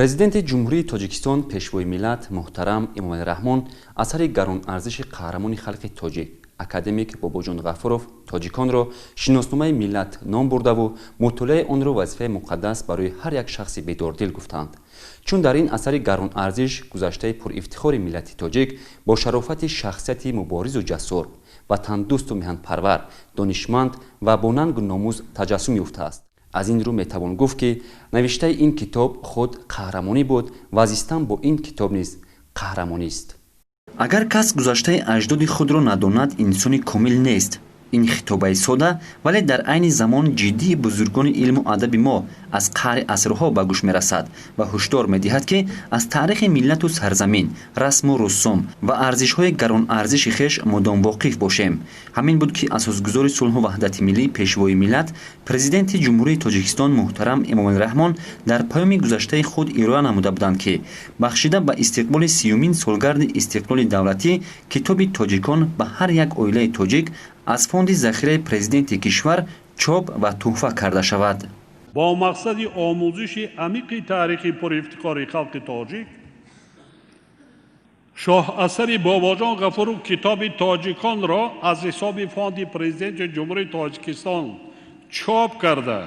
президенти ҷумҳурии тоҷикистон пешвои миллат муҳтарам эмомалираҳмон асари гаронарзиши қаҳрамони халқи тоҷик академик бобоҷон ғафуров тоҷиконро шиносномаи миллат ном бурдаву мутолиаи онро вазифаи муқаддас барои ҳар як шахси бедордил гуфтанд. чун дар ин асари гаронарзиш гузаштаи пуифтихори миллати тоҷик бо шарофати шахсияти муборизу ҷасур ватандӯсту меҳанпарвар донишманд ва бо нангу номӯз таҷассум ёфтааст. аз ин рӯ метавон гуфт ки навиштаи ин китоб худ қаҳрамонӣ буд ва зистан бо ин китоб низ қаҳрамонист. агар кас гузаштаи аҷдоди худро надонад инсони комил нест. ин хитобаи сода вале дар айни замон ҷиддии бузургони илму адаби мо аз қаъри асрҳо ба гӯш мерасад ва ҳушдор медиҳад ки аз таърихи миллату сарзамин расму русум ва арзишҳои гаронарзиши хеш мудом воқиф бошем. ҳамин буд ки асосгузори сулҳу ваҳдати миллӣ пешвои миллат президенти ҷумҳурии тоҷикистон муҳтарам эмомалираҳмон дар паёми гузаштаи худ ироя намуда буданд ки бахшида ба истиқболи 30-умин солгарди истиқлоли давлатӣ китоби тоҷикон ба ҳар як оилаи тоҷик аз фонди захираи президенти кишвар чоп ва тӯҳфа карда шавад. бо мақсади омӯзиши амиқи таърихи пуифтихори халқи тоҷик шоҳасари бобоҷон ғафуров китоби тоҷиконро аз ҳисоби фонди президенти ҷумҳурии тоҷикистон чоп карда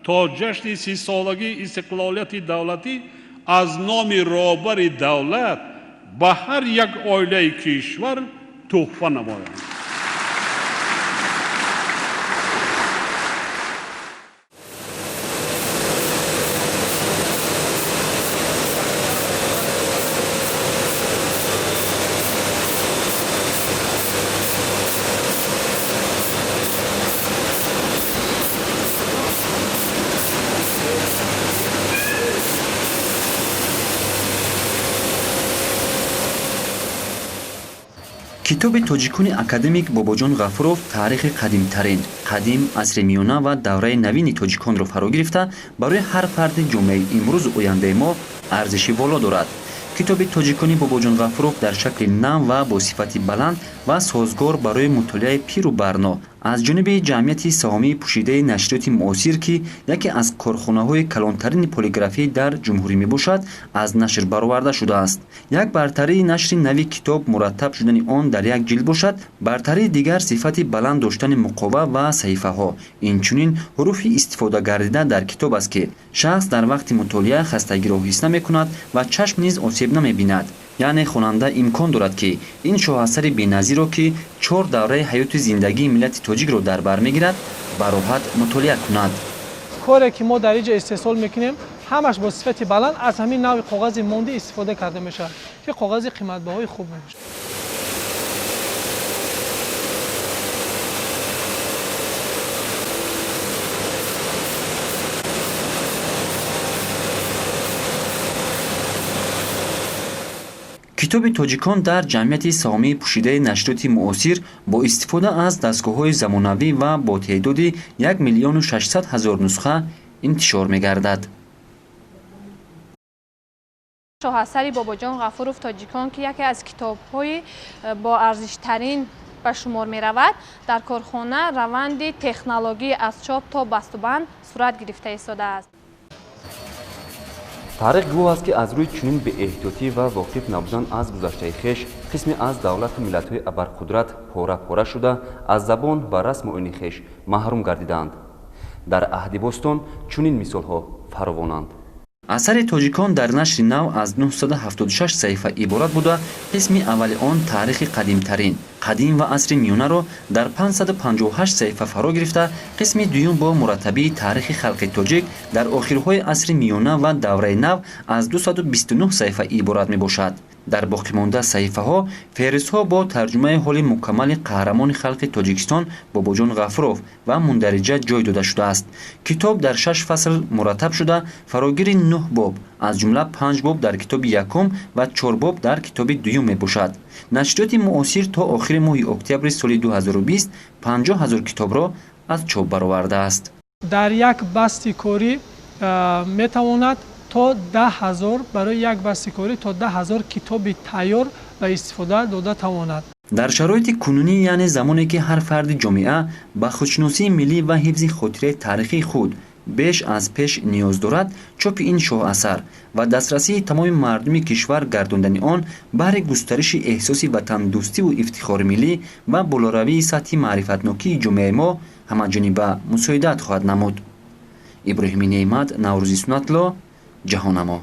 то ҷашни 30-солагии истиқлолияти давлатӣ аз номи роҳбари давлат ба ҳар як оилаи кишвар тӯҳфа намоянд. китоби тоҷикони академик бобоҷон ғафуров таърихи қадимтарин қадим асри миёна ва давраи навини тоҷиконро фаро гирифта барои ҳар фарди ҷомеаи имрӯзу ояндаи мо арзиши боло дорад. китоби тоҷикони бобоҷон ғафуров дар шакли нав ва бо сифати баланд ва созгор барои мутолиаи пиру барно аз ҷониби ҷамъияти саҳомии пӯшидаи нашриёти муосир ки яке аз корхонаҳои калонтарини полиграфӣ дар ҷумҳурӣ мебошад аз нашр бароварда шудааст. як бартарии нашри нави китоб мураттаб шудани он дар як ҷилд бошад, бартарии дигар сифати баланд доштани муқова ва саҳифаҳо. инчунин ҳуруфи истифодагардида дар китоб аст ки шахс дар вақти мутолиа хастагиро ҳис намекунад ва чашм низ осеб намебинад. яъне хонанда имкон дорад ки ин шоҳасари беназиро ки 4 давраи ҳаёти зиндагии миллати тоҷикро дар бар мегирад ба роҳат мутолиа кунад. коре ки мо дар инҷо истеҳсол мекунем ҳамаш бо сифати баланд аз ҳамин нави коғази монда истифода карда мешавад ки коғази қиматбаҳои хуб мебошад. китоби тоҷикон дар ҷамъияти саҳомии пӯшидаи нашриёти муосир бо истифода аз дастгоҳҳои замонавӣ ва бо теъдоди 1,600,000 нусха интишор мегардад. шоҳасари бобоҷон ғафуров тоҷикон ки яке аз китобҳои бо арзиштарин ба шумор меравад дар корхона раванди технологӣ аз чоп то бастубанд сурат гирифта истодааст. таърих гувоҳ аст ки аз рӯи чунин беэҳтиётӣ ва воқиф набудан аз гузаштаи хеш қисме аз давлату миллатҳои абарқудрат пора пора шуда аз забон ва расму ойни хеш маҳрум гардидаанд. дар аҳди бостон чунин мисолҳо фаровонанд. асари тоҷикон дар нашри нав аз 976 саҳифа иборат буда қисми аввали он таърихи қадимтарин қадим ва асри миёнаро дар 558 саҳифа фаро гирифта қисми дуюм бо мураттабии таърихи халқи тоҷик дар охирҳои асри миёна ва давраи нав аз 229 саҳифа иборат мебошад. дар боқимонда саҳифаҳо феҳристҳо бо тарҷумаи ҳоли мукаммали қаҳрамони халқи тоҷикистон бобоҷон ғафуров ва мундариҷа ҷой дода шудааст. китоб дар 6 фасл мураттаб шуда фарогири 9 боб аз ҷумла 5 боб дар китоби якум ва 4 боб дар китоби дуюм мебошад. нашриёти муосир то охири моҳи октябри соли 2020 50,000 китобро аз чоп баровардааст. дар як басти корӣ метавонад то 10,000 барои як басти корӣ то 10,000 китоби тайёр ба истифода дода тавонад. дар шароити кунунӣ яъне замоне ки ҳар фарди ҷомеа ба худшиносии миллӣ ва ҳифзи хотираи таърихии худ беш аз пеш ниёз дорад чопи ин шоҳасар ва дастрасии тамоми мардуми кишвар гардондани он баҳри густариши эҳсоси ватандӯстиву ифтихори миллӣ ва болоравии сатҳи маърифатнокии ҷомеаи мо ҳамаҷониба мусоидат хоҳад намуд. иброҳими неъмат, наврӯзи суннатло, ҷаҳонамо.